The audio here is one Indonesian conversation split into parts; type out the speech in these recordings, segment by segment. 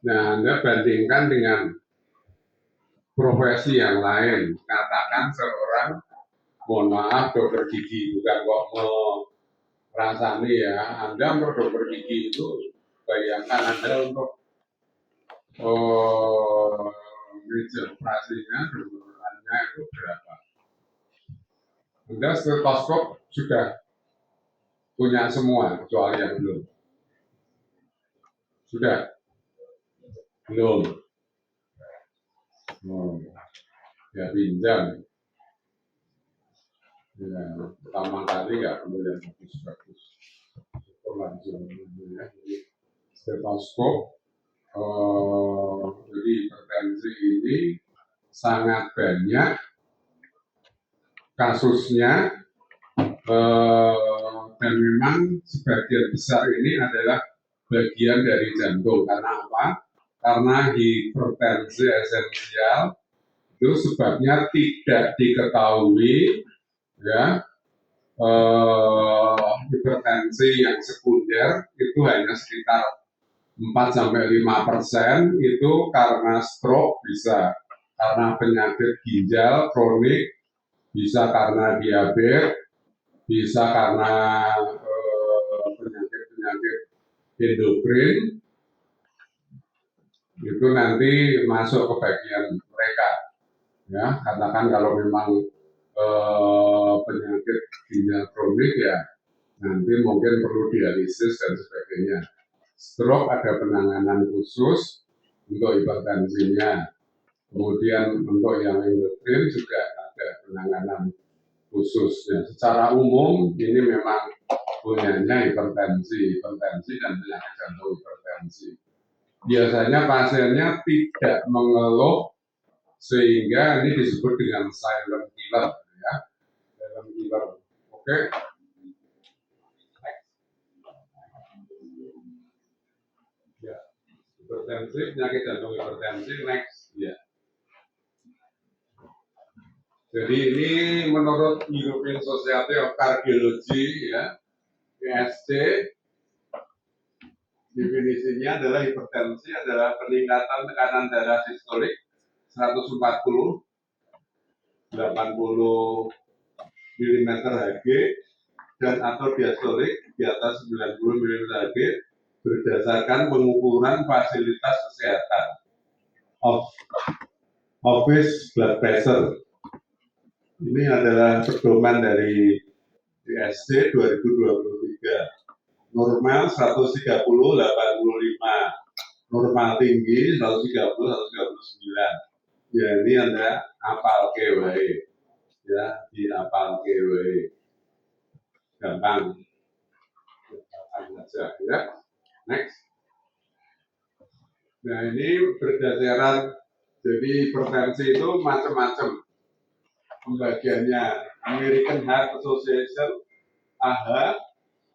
Nah, Anda bandingkan dengan profesi yang lain. Katakan seorang, mohon maaf, dokter gigi, bukan kok merasani ya. Anda untuk dokter gigi itu, bayangkan Anda untuk meja operasinya, dokterannya itu berapa? Anda stetoskop sudah punya semua, kecuali yang belum. Sudah? Belum. Ya pinjam. Ya, pertama kali nggak perlu yang bagus-bagus. Langsung ya. Stetoskop, jadi hipertensi ini sangat banyak kasusnya, dan memang sebagian besar ini adalah bagian dari jantung. Karena apa? Karena hipertensi esensial itu sebabnya tidak diketahui, ya. Hipertensi yang sekunder itu hanya sekitar 4-5% itu karena stroke, bisa karena penyakit ginjal kronik, bisa karena diabetes, bisa karena penyakit-penyakit endokrin, itu nanti masuk ke bagian mereka, ya. Katakan kalau memang penyakit ginjal kronik, ya nanti mungkin perlu dialisis dan sebagainya. Stroke ada penanganan khusus untuk hipertensinya. Kemudian untuk yang endokrin juga ada penanganan khususnya. Secara umum ini memang punyanya hipertensi dan penyakit jantung hipertensi. Biasanya pasiennya tidak mengeluh sehingga ini disebut dengan silent killer, ya. Silent killer. Oke. Ya. Hipertensi, penyakit jantung hipertensi, next. Ya. Jadi ini menurut European Society of Cardiology, ya, ESC, definisinya adalah hipertensi adalah peningkatan tekanan darah sistolik 140 80 mm Hg dan atau diastolik di atas 90 mm Hg berdasarkan pengukuran fasilitas kesehatan office blood pressure. Ini adalah pedoman dari ISC 2023. Normal 130/85, normal tinggi 130/139. Ya, ini Anda apal KWI, ya, di apal KWI. Gampang saja, ya. Next. Nah, ini berdasarkan, jadi hipertensi itu macam-macam pembagiannya. American Heart Association AHA,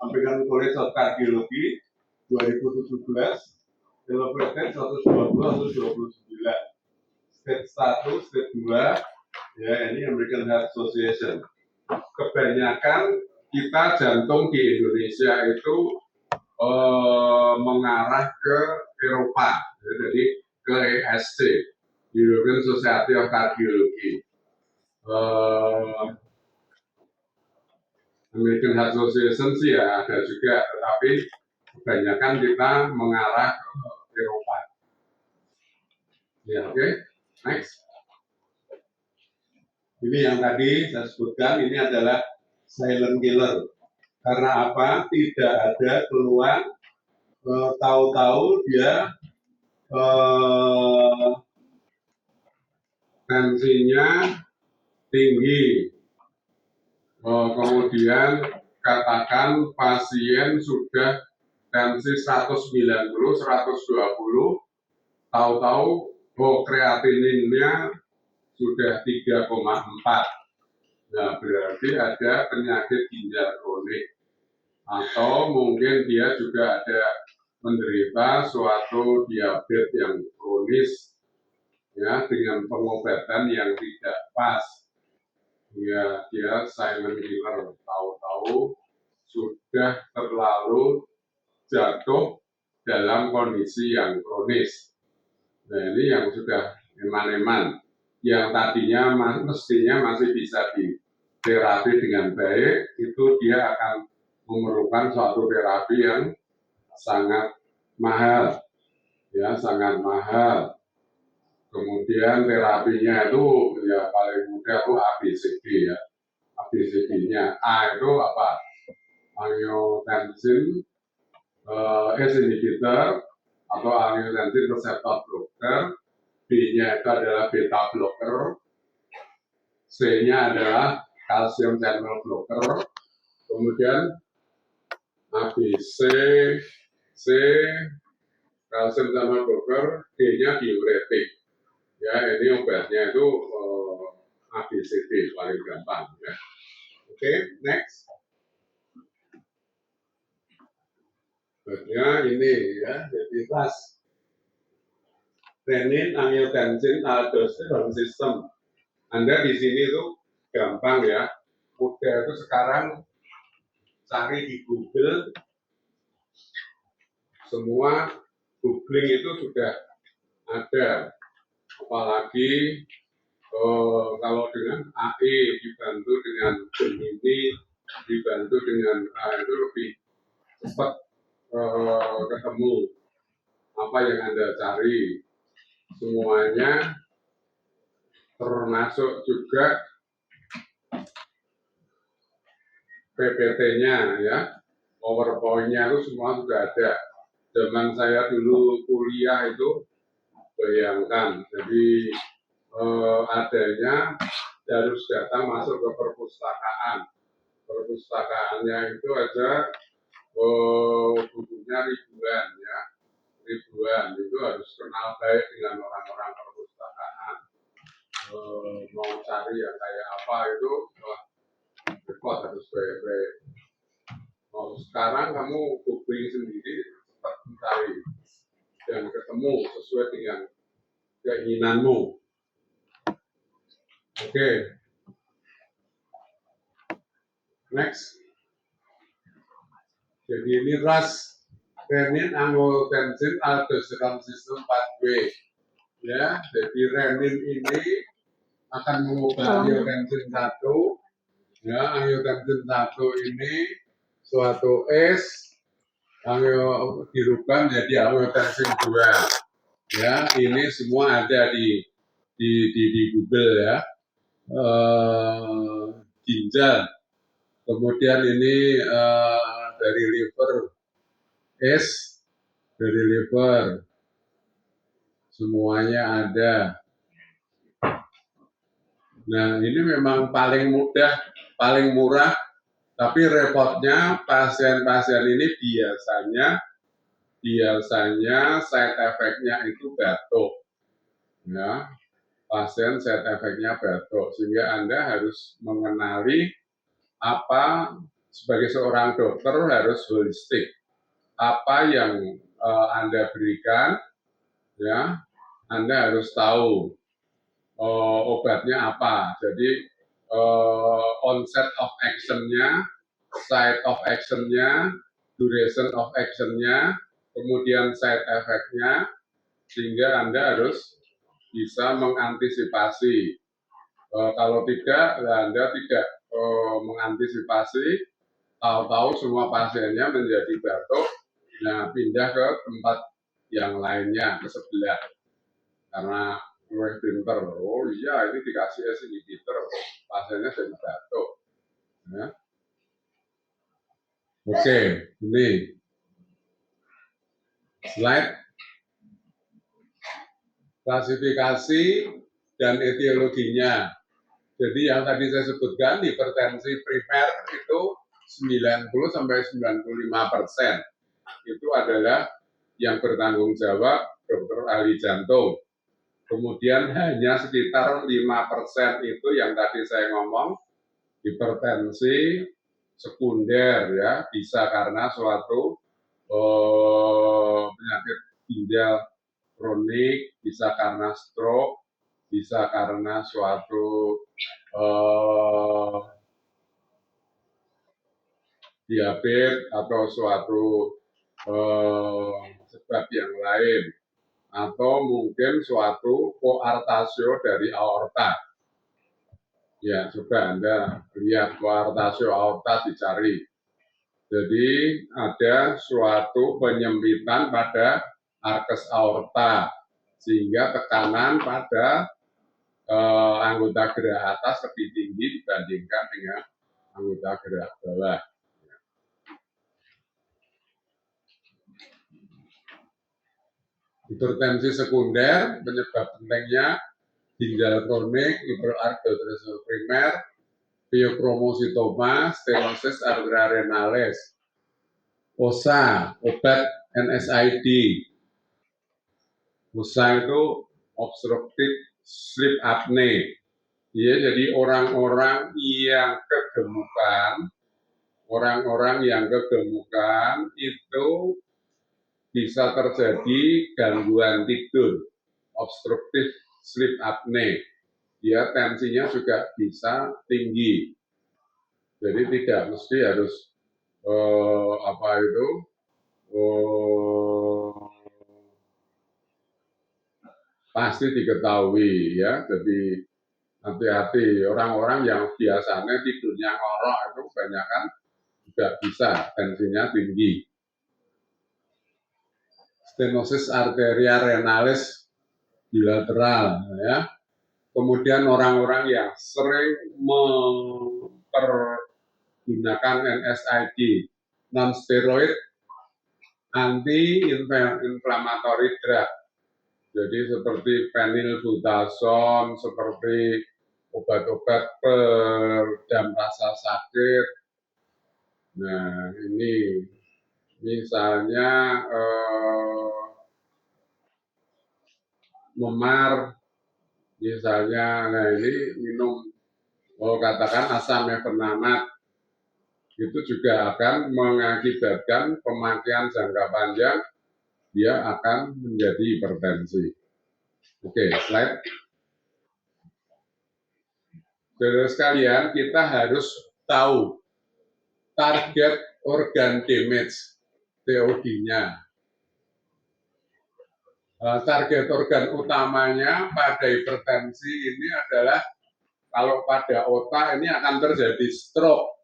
American College of Cardiology 2017, Elevated 120/129, stage 1, stage 2, ya, ini American Heart Association. Kebanyakan kita jantung di Indonesia itu mengarah ke Eropa, ya, jadi ke ESC, European Society of Cardiology. American Heart Association sih ya ada juga, tetapi kebanyakan kita mengarah ke Eropa. Ya, oke. Next. Ini yang tadi saya sebutkan, ini adalah silent killer. Karena apa? Tidak ada keluhan, tahu-tahu dia tensinya tinggi. Kemudian katakan pasien sudah tensi 190, 120, tahu-tahu kreatininnya sudah 3,4. Nah, berarti ada penyakit ginjal kronik. Atau mungkin dia juga ada menderita suatu diabetes yang kronis, ya, dengan pengobatan yang tidak pas. Ya, dia silent killer, tahu-tahu sudah terlalu jatuh dalam kondisi yang kronis. Nah, ini yang sudah eman-eman, yang tadinya mestinya masih bisa diterapi dengan baik, itu dia akan memerlukan suatu terapi yang sangat mahal, ya sangat mahal. Kemudian terapinya itu ya paling mudah itu ABCD ya. ABCD-nya A itu apa? Angiotensin S inhibitor atau angiotensin receptor blocker. B-nya itu adalah beta blocker. C-nya adalah calcium channel blocker. Kemudian ABC, C, calcium channel blocker, D-nya diuretik. Ya, ini obatnya itu ABCD paling gampang ya. Oke, next. Obatnya ini ya, jadi ras. Renin, angiotensin, aldosterone system. Anda di sini tuh gampang ya. Mudah itu sekarang cari di Google, semua googling itu sudah ada. Apalagi kalau dengan AE dibantu dengan Gemini, dibantu dengan A itu lebih cepat ketemu apa yang Anda cari. Semuanya termasuk juga PPT-nya ya, PowerPoint-nya itu semua sudah ada. Zaman saya dulu kuliah itu, bayangkan, jadi adanya harus datang masuk ke perpustakaan. Perpustakaannya itu aja bukunya ribuan ya, ribuan. Itu harus kenal baik dengan orang-orang perpustakaan. Mau cari yang kayak apa itu repot, harus baik-baik. Sekarang kamu googling sendiri, cepat mencari dan ketemu sesuai dengan keinginanmu. Oke. Next. Jadi ini ras, renin, angiotensin, aldosterone system pathway. Ya, jadi renin ini akan mengubah angiotensin 1. Ya, angiotensin 1 ini suatu S dirubah menjadi angiotensin 2. Ya, ini semua ada di Google ya. Ginjal. Kemudian ini dari liver, S dari liver, semuanya ada. Nah, ini memang paling mudah, paling murah, tapi repotnya pasien-pasien ini biasanya side effect-nya itu batuk. Ya, pasien side effect-nya batuk, sehingga Anda harus mengenali apa sebagai seorang dokter harus holistik. Apa yang Anda berikan, ya, Anda harus tahu obatnya apa. Jadi onset of action-nya, site of action-nya, duration of action-nya, kemudian side effect-nya, sehingga Anda harus bisa mengantisipasi. Kalau tidak, Anda tidak mengantisipasi, tahu-tahu semua pasiennya menjadi batuk, nah pindah ke tempat yang lainnya, ke sebelah. Karena gue pinter, oh iya ini dikasih S inhibitor, pasiennya jadi batuk. Ya. Oke, ini slide klasifikasi dan etiologinya. Jadi yang tadi saya sebutkan, hipertensi primer itu 90-95% itu adalah yang bertanggung jawab dokter ahli jantung. Kemudian hanya sekitar 5% itu yang tadi saya ngomong, hipertensi sekunder ya, bisa karena suatu penyakit ginjal kronik, bisa karena stroke, bisa karena suatu diabetes atau suatu sebab yang lain, atau mungkin suatu koartasio dari aorta. Ya, coba Anda lihat koartasio aorta dicari. Jadi ada suatu penyempitan pada arkes aorta sehingga tekanan pada anggota gerak atas lebih tinggi dibandingkan dengan anggota gerak bawah. Hipertensi sekunder, penyebab pentingnya ginjal kronik, hiperarteriosklerosis primer, piokromositoma, stenosis arteria renalis, OSA, obat NSAID. OSA itu obstructive sleep apnea. Ya, jadi orang-orang yang kegemukan itu bisa terjadi gangguan tidur, obstructive sleep apnea. Ya, tensinya juga bisa tinggi. Jadi tidak mesti harus pasti diketahui ya. Jadi hati-hati, orang-orang yang biasanya tidurnya ngorok itu kebanyakan juga bisa tensinya tinggi. Stenosis arteria renalis bilateral ya. Kemudian orang-orang yang sering mempergunakan NSAID, non-steroid anti-inflammatory drug. Jadi seperti phenylbutazon, seperti obat-obat peredam rasa sakit. Nah, ini misalnya memar, misalnya, nah ini minum, katakan asam mefenamate, itu juga akan mengakibatkan pemakaian jangka panjang, dia akan menjadi hipertensi. Oke, slide. Saudara sekalian, kita harus tahu target organ damage, TOD-nya. Target organ utamanya pada hipertensi ini adalah kalau pada otak ini akan terjadi stroke,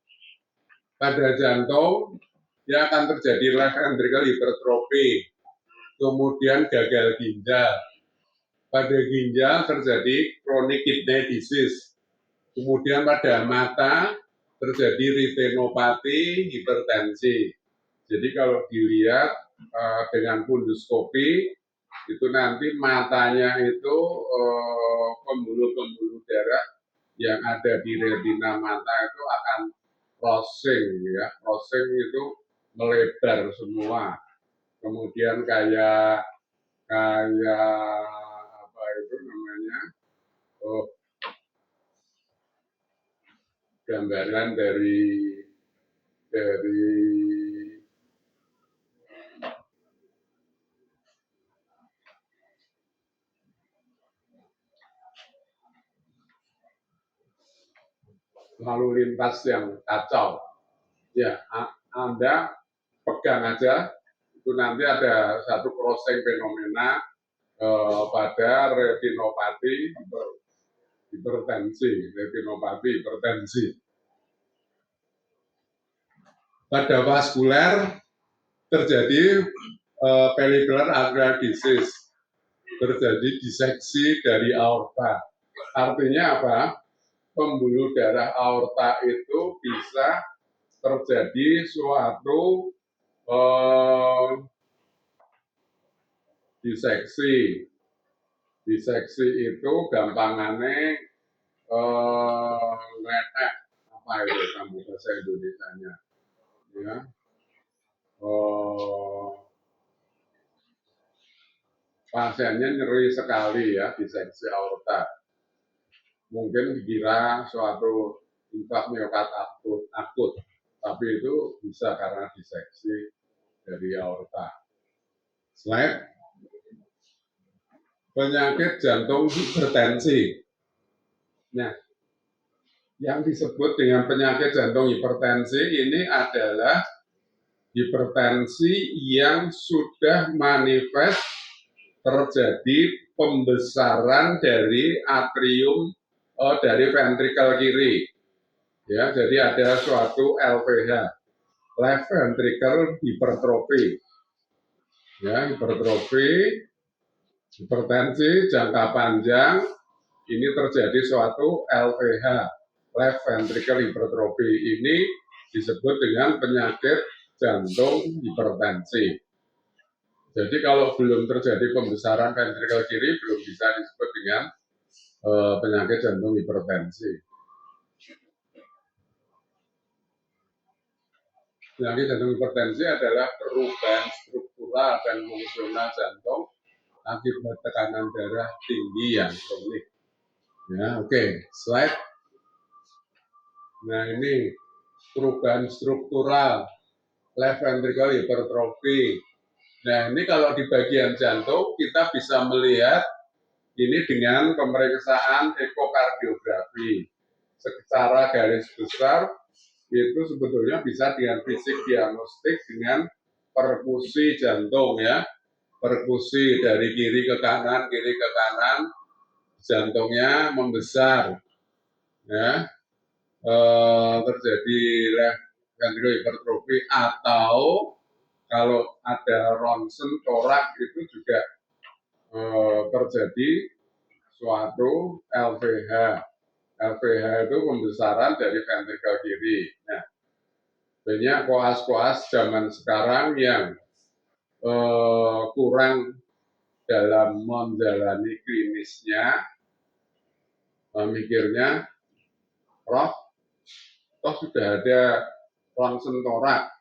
pada jantung ya akan terjadi left ventricle hypertrophy, kemudian gagal ginjal, pada ginjal terjadi chronic kidney disease, kemudian pada mata terjadi retinopati, hipertensi. Jadi kalau dilihat dengan punduskopi itu nanti matanya itu pembuluh-pembuluh darah yang ada di retina mata itu akan crossing ya, crossing itu melebar semua. Kemudian kayak apa itu namanya? Gambaran dari lalu lintas yang kacau. Ya, Anda pegang aja, itu nanti ada satu crossing fenomena pada retinopati hipertensi, retinopati hipertensi. Pada vaskuler terjadi peripheral arterial disease, terjadi diseksi dari aorta. Artinya apa? Pembuluh darah aorta itu bisa terjadi suatu diseksi. Diseksi itu gampangannya letek, apa itu kamu bahasa Indonesianya? Ya. Pasiennya nyeri sekali ya, diseksi aorta. Mungkin dikira suatu infak miokard akut, tapi itu bisa karena diseksi dari aorta. Slide. Penyakit jantung hipertensi. Nah, yang disebut dengan penyakit jantung hipertensi ini adalah hipertensi yang sudah manifest terjadi pembesaran dari atrium dari ventrikel kiri. Ya, jadi ada suatu LVH, left ventricle hypertrophy. Ya, hipertensi jangka panjang ini terjadi suatu LVH, left ventricle hypertrophy. Ini disebut dengan penyakit jantung hipertensi. Jadi kalau belum terjadi pembesaran ventrikel kiri belum bisa disebut dengan penyakit jantung hipertensi. Penyakit jantung hipertensi adalah perubahan struktural dan fungsional jantung akibat tekanan darah tinggi yang kronik. Ya, oke. Slide. Nah, ini perubahan struktural left ventricle hypertrophy. Nah, ini kalau di bagian jantung kita bisa melihat ini dengan pemeriksaan ekokardiografi. Secara garis besar itu sebetulnya bisa dengan fisik diagnostik dengan perkusi jantung ya. Perkusi dari kiri ke kanan, jantungnya membesar. Ya. Terjadi left ventricular hypertrophy atau kalau ada ronsen torak itu juga terjadi suatu LVH. LVH itu pembesaran dari ventrikel kiri. Nah, banyak koas-koas zaman sekarang yang kurang dalam menjalani klinisnya, mikirnya, Prof, toh sudah ada ronsen torak.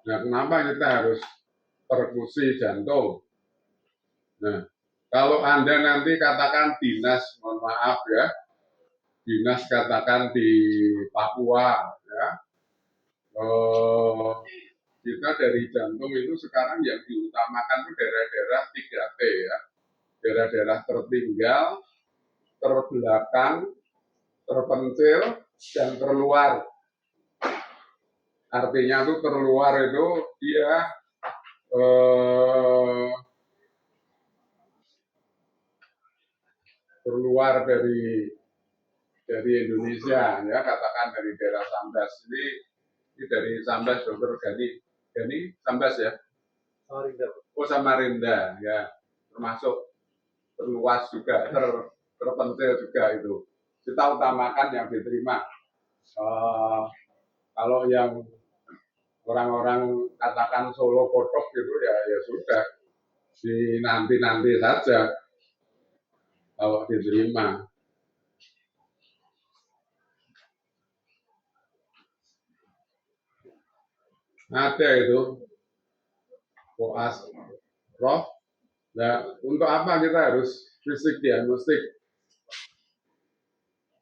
Nah, kenapa kita harus perkusi jantung? Nah, kalau Anda nanti katakan dinas, mohon maaf ya, dinas katakan di Papua, ya, kita dari jantung itu sekarang yang diutamakan itu daerah-daerah 3T ya, daerah-daerah tertinggal, terbelakang, terpencil, dan terluar. Artinya tuh terluar itu dia terluar dari Indonesia ya, katakan dari daerah Sambas. Ini dari Sambas, Dokter Gani Sambas ya. Oh, Samarinda ya, termasuk terluas juga, terpencil juga itu. Kita utamakan yang diterima. Kalau yang orang-orang katakan Solo Potok gitu ya sudah, di nanti saja kalau diterima. Ada itu koas, Prof. Nah, untuk apa kita harus fisik diagnostik?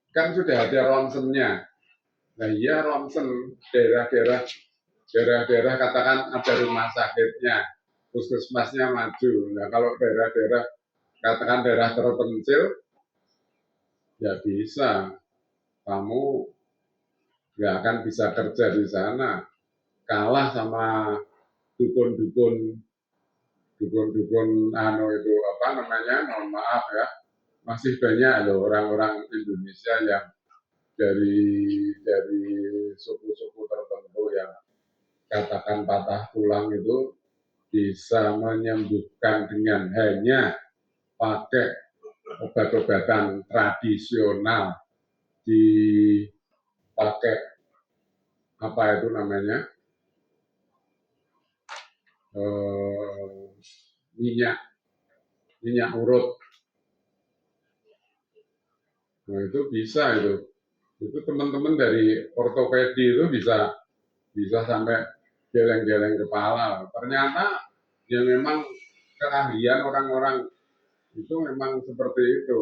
Kan sudah ada ronsennya. Nah, iya ronsen daerah-daerah katakan ada rumah sakitnya, puskesmasnya maju. Nah, kalau daerah-daerah katakan daerah terpencil, ya bisa. Kamu nggak akan bisa kerja di sana. Kalah sama dukun-dukun itu apa namanya, mohon maaf ya, masih banyak loh orang-orang Indonesia yang dari suku-suku tertentu yang katakan patah tulang itu bisa menyembuhkan dengan hanya pakai obat-obatan tradisional, dipakai apa itu namanya, minyak urut. Nah, itu bisa itu teman-teman dari ortopedi itu bisa sampai geleng-geleng kepala. Ternyata ya memang keahlian orang-orang itu memang seperti itu.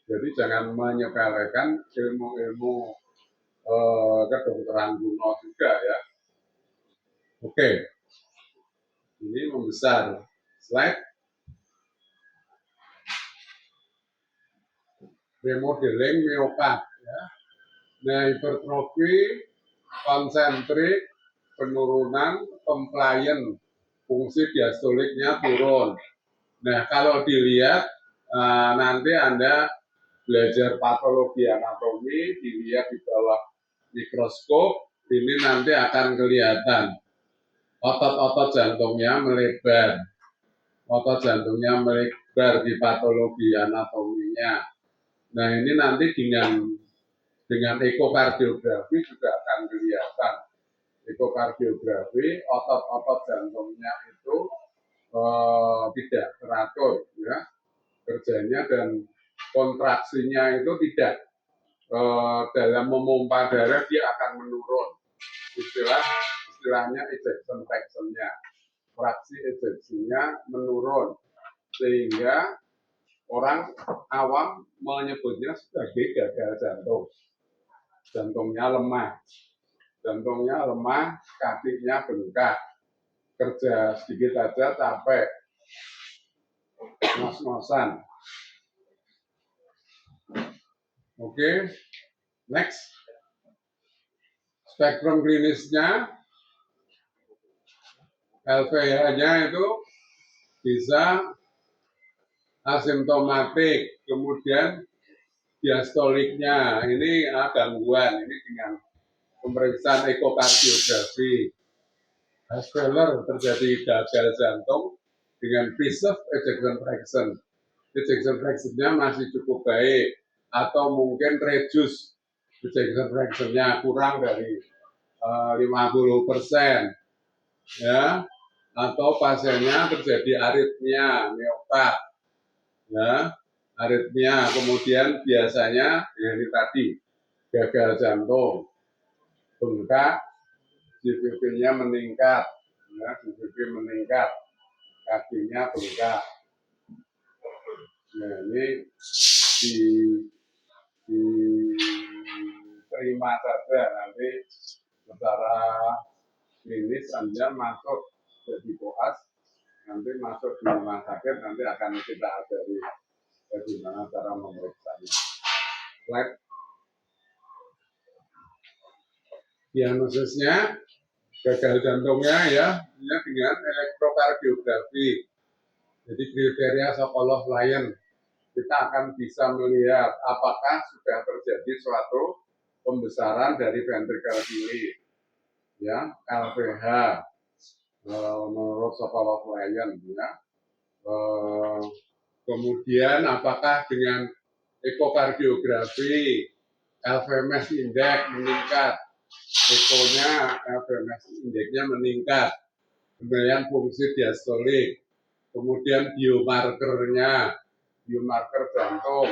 Jadi jangan menyepelekan ilmu-ilmu kedokteran kuno juga ya. Oke, ini membesar. Slide. Remodeling miopat. Ya. Nah, hipertrofi konsentrik penurunan komplain, fungsi diastoliknya turun. Nah, kalau dilihat nanti Anda belajar patologi anatomi, dilihat di bawah mikroskop, ini nanti akan kelihatan otot-otot jantungnya melebar. Otot jantungnya melebar di patologi anatominya. Nah, ini nanti dengan ekokardiografi juga akan kelihatan. Ekokardiografi, otot-otot jantungnya itu tidak teratur, ya, kerjanya, dan kontraksinya itu tidak dalam memompa darah dia akan menurun. Istilahnya ejection fraction-nya, fraksi ejeksinya menurun, sehingga orang awam menyebutnya sebagai gagal jantung. Jantungnya lemah, kakinya bengkak, kerja sedikit aja capek, ngos-ngosan. Oke, next. Spektrum klinisnya, LVH-nya itu bisa asimptomatik, kemudian diastoliknya ini gangguan, ini dengan pemeriksaan ekokardiografi. Haspeller terjadi gagal jantung dengan preserved ejection fraction. Ejection fraction-nya masih cukup baik, atau mungkin reduce ejection fraction-nya kurang dari 50%, ya, atau pasiennya terjadi aritmia miopat, ya, aritmia, kemudian biasanya ini tadi gagal jantung, bengkak, GVP-nya meningkat, ya, GVP meningkat, kakinya bengkak. Nah, ini diterima saja, nanti secara klinis Anda masuk jadi koas, nanti masuk di rumah sakit, nanti akan kita ajari bagaimana cara memeriksanya. Slide. Diagnosisnya gagal jantungnya, ya, dengan elektrokardiografi. Jadi kriteria Sokolov-Lyon, kita akan bisa melihat apakah sudah terjadi suatu pembesaran dari ventricle kiri, ya, LVH menurut Sokolov-Lyon, ya. Kemudian apakah dengan ekokardiografi LVMS index meningkat, ekonya LVMS indexnya meningkat, kemudian fungsi diastolik, kemudian biomarker jantung,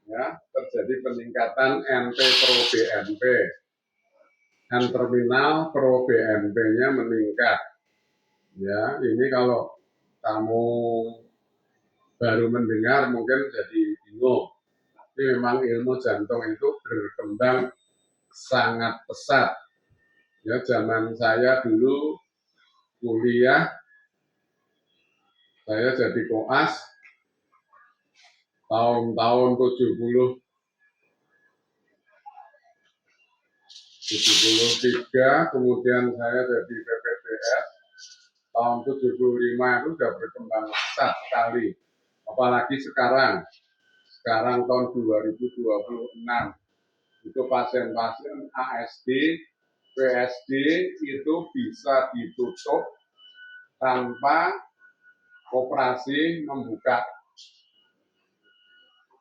ya, terjadi peningkatan NT-proBNP, N-terminal pro-BNP-nya meningkat. Ya, ini kalau kamu baru mendengar mungkin jadi bingung. Tapi memang ilmu jantung itu berkembang sangat pesat. Ya, zaman saya dulu kuliah, saya jadi koas tahun-tahun 73, kemudian saya jadi PPDS tahun 75, itu sudah berkembang pesat sekali. Apalagi sekarang tahun 2026, itu pasien-pasien ASD, PSD itu bisa ditutup tanpa operasi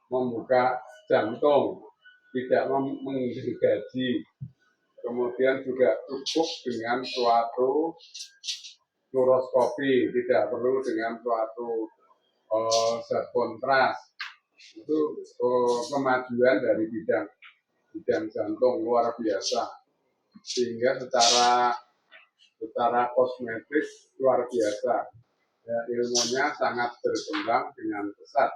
membuka jantung, tidak menggergaji, kemudian juga cukup dengan suatu fluoroskopi, tidak perlu dengan suatu zat kontras. Itu kemajuan dari bidang jantung luar biasa, sehingga secara kosmetis luar biasa, ya, ilmunya sangat berkembang dengan pesat.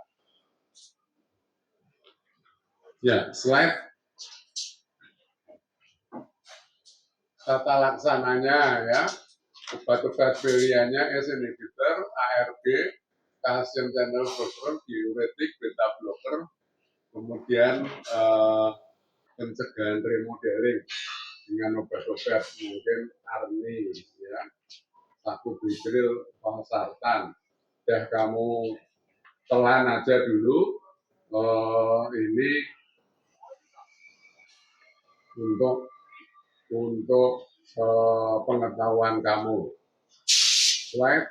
Ya, slide. Tata laksananya, ya, obat-obat pilihannya ACE inhibitor, ARB, calcium channel blocker, diuretik, beta blocker, kemudian pencegahan remodeling, dengan obat-obat mungkin arni, ya, sakubitril, valsartan. Udah kamu telan aja dulu. Ini untuk pengetahuan kamu. Slide.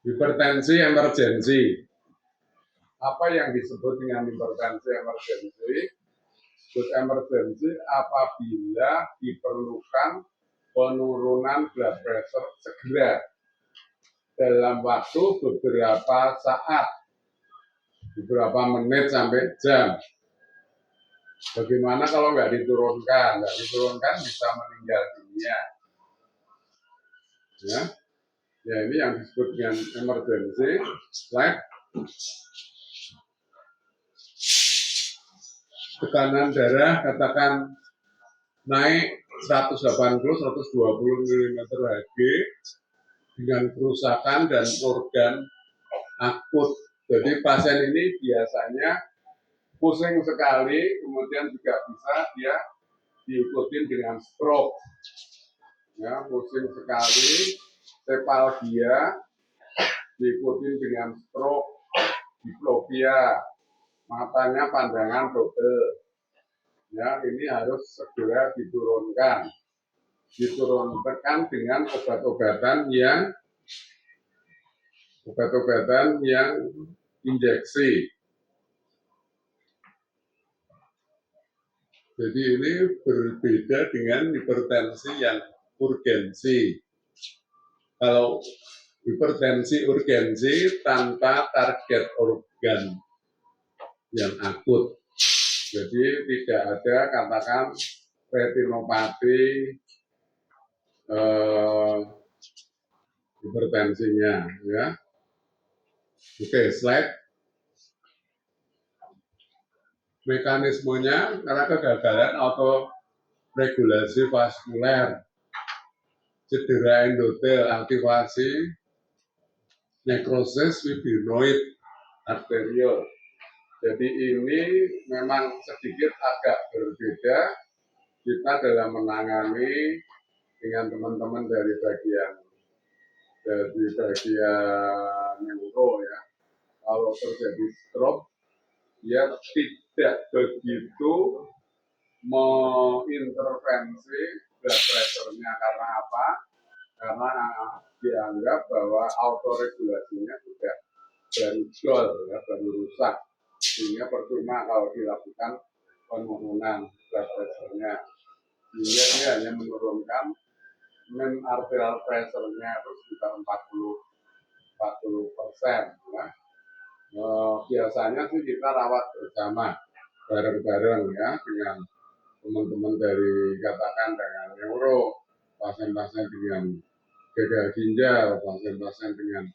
Hipertensi emergensi. Apa yang disebut dengan hipertensi emergensi? Disebut emergensi apabila diperlukan penurunan blood pressure segera dalam waktu beberapa saat, beberapa menit sampai jam. Bagaimana kalau nggak diturunkan? Nggak diturunkan bisa meninggal dunia. Ya, ini yang disebut dengan emergency. Slide. Tekanan darah katakan naik 180-120 mm Hg dengan kerusakan dan organ akut. Jadi pasien ini biasanya pusing sekali, kemudian juga bisa dia diikuti dengan stroke. Ya, pusing sekali, sepalgia, diikuti dengan stroke, diplopia, matanya pandangan double. Ya, ini harus segera diturunkan dengan obat-obatan yang injeksi. Jadi ini berbeda dengan hipertensi yang urgensi. Kalau hipertensi urgensi tanpa target organ yang akut. Jadi tidak ada katakan retinopati hipertensinya, ya. Oke, slide. Mekanismenya karena kegagalan autoregulasi vaskuler, cedera endotel, aktivasi nekrosis fibrinoid arterial. Jadi ini memang sedikit agak berbeda kita dalam menangani dengan teman-teman dari bagian neuro, ya. Kalau terjadi stroke, dia tidak begitu mengintervensi blood pressure-nya. Karena apa? Karena dianggap bahwa autoregulasinya sudah berujol, ya, baru rusak. Sehingga percuma kalau dilakukan penurunan blood pressure-nya. Sehingga dia hanya menurunkan mean arterial pressure-nya itu sekitar 40%. Ya. Biasanya sih kita rawat bersama bareng-bareng, ya, dengan teman-teman dari katakan dengan neuro, pasien-pasien dengan gagal ginjal, pasien-pasien dengan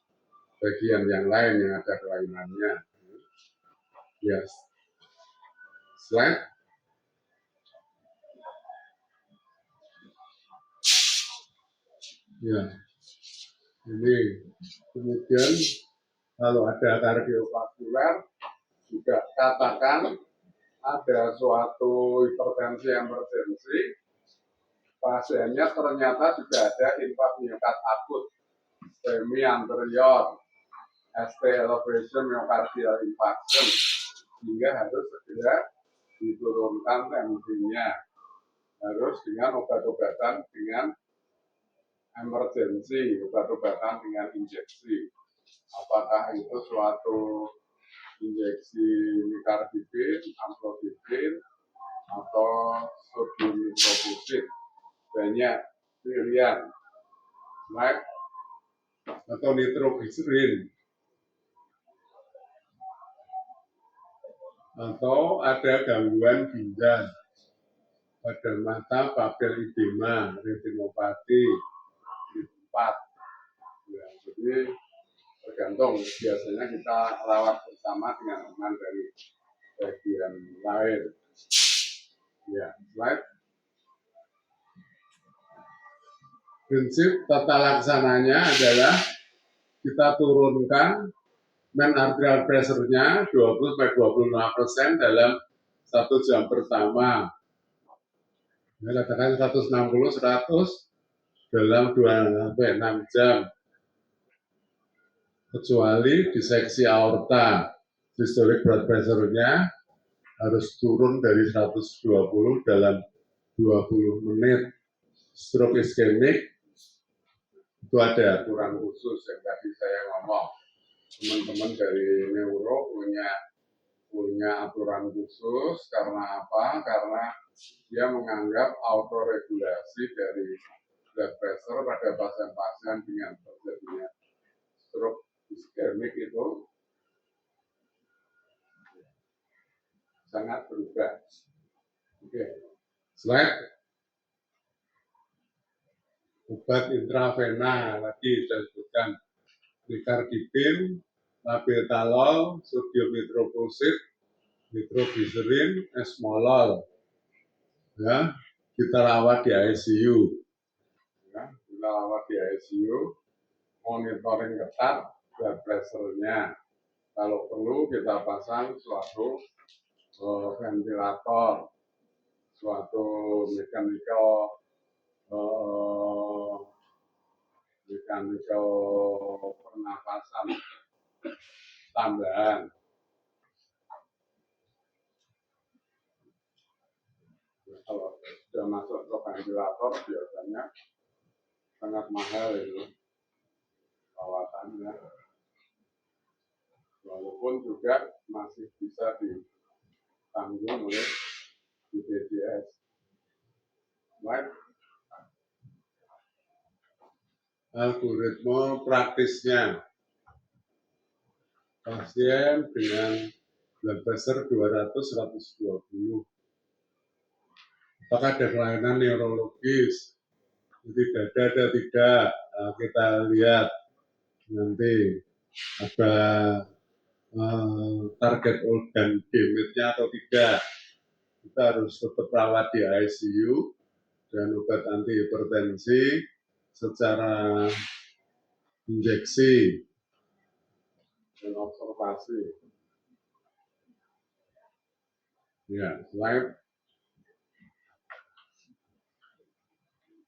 bagian yang lain yang ada kelainannya. Yes. Slide. Ya. Ini kemudian kalau ada kardiovaskuler juga katakan ada suatu hipertensi emergensi, pasiennya ternyata juga ada infark miokard akut, STEMI anterior, ST elevation myocardial infarction, sehingga harus segera diturunkan tensinya, harus dengan obat-obatan dengan emergensi, obat-obatan dengan injeksi. Apakah itu suatu injeksi nicardipin, amlodipin, atau sodium nitroprusit? Banyak pilihan. Like, atau nitroglycerin, atau ada gangguan ginjal pada mata, papil edema, retinopati, 4. Ya, jadi tergantung, biasanya kita rawat bersama dengan teman dari bagian lain. Ya, slide. Prinsip tata laksananya adalah kita turunkan mean arterial pressure-nya 20-25% dalam 1 jam pertama, ya, katakan 160, 100 dalam 2-6 jam, kecuali di seksi aorta, systolic blood pressure-nya harus turun dari 120 dalam 20 menit. Stroke iskemik itu ada aturan khusus yang tadi saya ngomong. Teman-teman dari neuro punya aturan khusus karena apa? Karena dia menganggap autoregulasi dari blood pressure pada pasien-pasien dengan terjadinya stroke iskemik itu sangat berubah. Oke, slide. Obat intravena lagi saya sebutkan nicardipin, labetalol, sodium hidroklorid, nitrogliserin, esmolol. Ya, kita rawat di ICU. Ya, kita rawat di ICU, monitoring ketat blood pressure-nya. Kalau perlu kita pasang suatu ventilator, suatu mechanical pernapasan tambahan. Kalau sudah masuk ke ventilator biasanya sangat mahal itu perawatannya, walaupun juga masih bisa ditanggung oleh BPJS. Baik. Algoritma praktisnya, pasien dengan blood pressure 200-120, apakah ada kelainan neurologis, jadi dada ada tidak, nah, kita lihat nanti ada target organ damage-nya atau tidak. Kita harus tetap rawat di ICU dan obat anti hipertensi secara injeksi dan observasi. Ya, slide.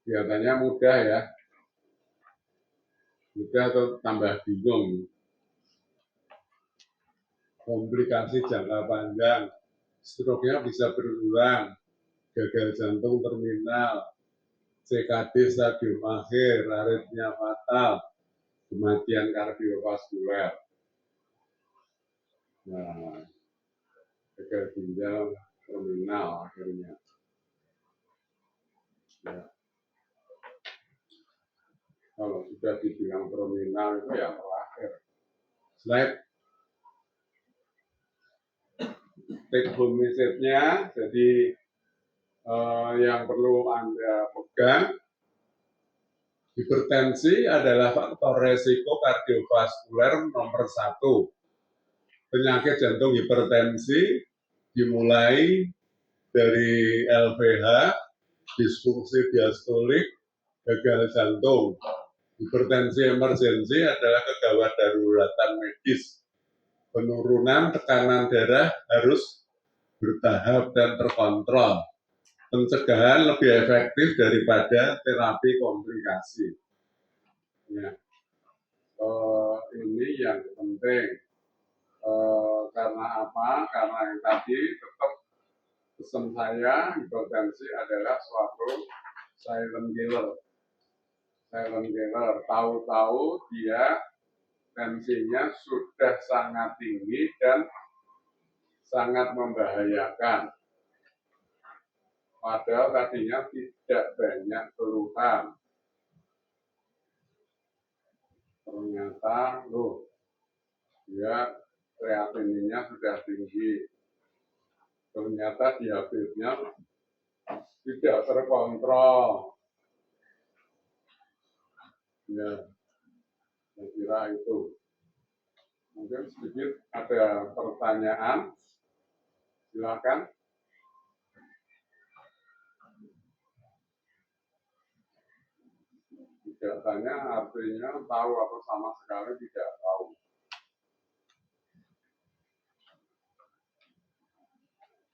Kelihatannya mudah ya, mudah atau tambah bingung. Komplikasi jangka panjang, stroke-nya bisa berulang, gagal jantung terminal, CKD stadium akhir, aritmia fatal, kematian kardiovaskuler. Nah, gagal ginjal terminal akhirnya. Ya. Kalau sudah dibilang terminal itu yang terakhir. Slide. Take home message-nya, jadi yang perlu Anda pegang, hipertensi adalah faktor resiko kardiovaskuler nomor 1. Penyakit jantung hipertensi dimulai dari LVH, disfungsi diastolik, gagal jantung. Hipertensi emergensi adalah kegawat daruratan medis. Penurunan tekanan darah harus bertahap dan terkontrol. Pencegahan lebih efektif daripada terapi komplikasi. Ya. Ini yang penting. Karena apa? Karena yang tadi tetap pesan saya, hipertensi adalah suatu silent killer. Silent killer. Tahu-tahu dia tensinya sudah sangat tinggi dan sangat membahayakan. Padahal tadinya tidak banyak keluhan. Ternyata, dia kreatininnya sudah tinggi. Ternyata diabetesnya tidak terkontrol. Ya, saya kira itu. Mungkin sedikit ada pertanyaan. Silakan. Tidak tanya artinya tahu atau sama sekali tidak tahu.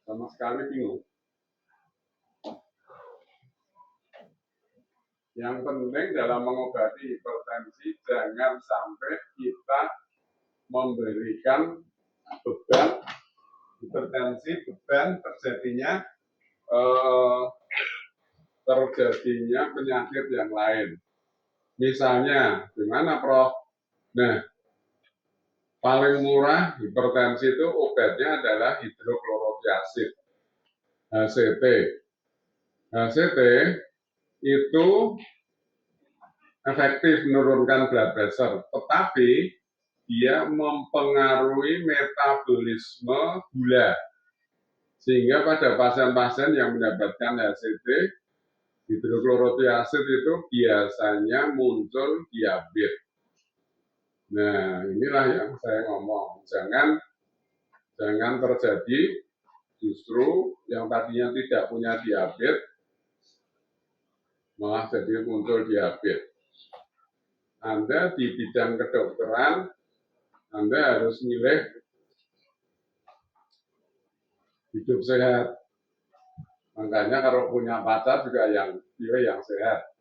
sama sekali bingung. Yang penting dalam mengobati hipertensi jangan sampai kita memberikan beban hipertensi, beban terjadinya penyakit yang lain. Misalnya, gimana Prof? Nah, paling murah hipertensi itu obatnya adalah hidroklorotiazid, HCT. HCT itu efektif menurunkan blood pressure, tetapi dia mempengaruhi metabolisme gula. Sehingga pada pasien-pasien yang mendapatkan HCT, hidroklorotiazid itu biasanya muncul diabetes. Nah, inilah yang saya ngomong. Jangan terjadi justru yang tadinya tidak punya diabetes malah jadi muncul diabetes. Anda di bidang kedokteran, Anda harus milih hidup sehat. Makanya kalau punya pacar juga yang pilih yang sehat,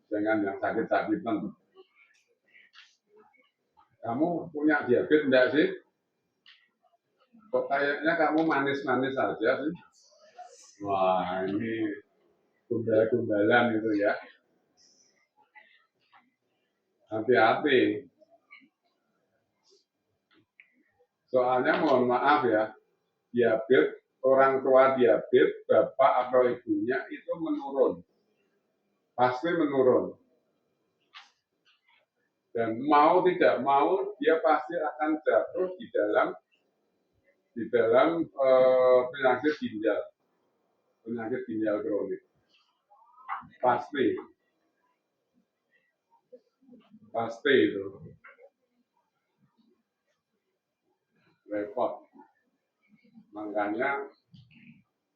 jangan yang sakit-sakitan. Kamu punya diabetes enggak sih? Kok kayaknya kamu manis-manis saja sih? Wah, ini gumbal-gumbalan itu ya. Hati-hati. Soalnya mohon maaf ya, diabetes, orang tua diabetes, bapak atau ibunya itu menurun. Pasti menurun. Dan mau tidak mau, dia pasti akan jatuh di dalam penyakit ginjal kronik. Pasti itu repot. Makanya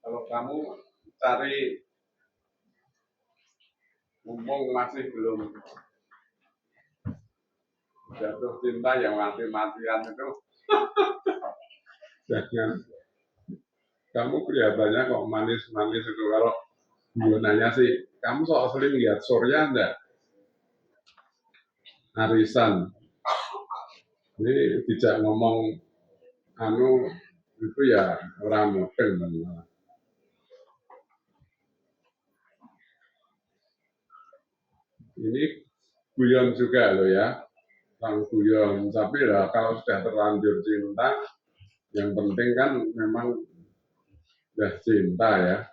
kalau kamu cari, mumpung masih belum jatuh cinta yang mati-matian itu, jangan. Kamu kelihatannya kok manis-manis itu. Kalau gunanya sih, kamu sok sering lihat Surya enggak? Arisan. Ini tidak ngomong itu ya orang mudeng. Ini guyon juga loh ya, sang guyon. Tapi lah kalau sudah terlanjur cinta, yang penting kan memang sudah cinta ya.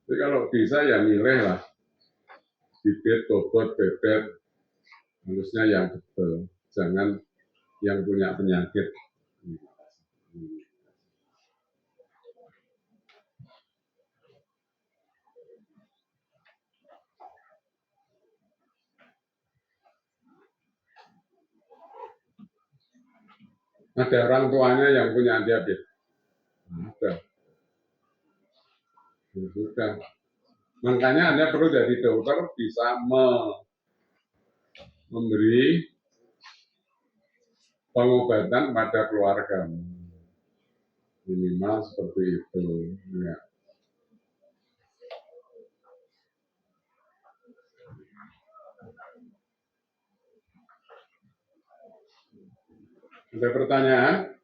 Jadi kalau bisa ya milih lah, bibit, bobot, bebek, harusnya yang betul, jangan yang punya penyakit. Ada orang tuanya yang punya diabetes. Ada. Ya, sudah. Makanya Anda perlu jadi dokter bisa memberi pengobatan pada keluarga. Minimal seperti itu. Ya. Ada pertanyaan?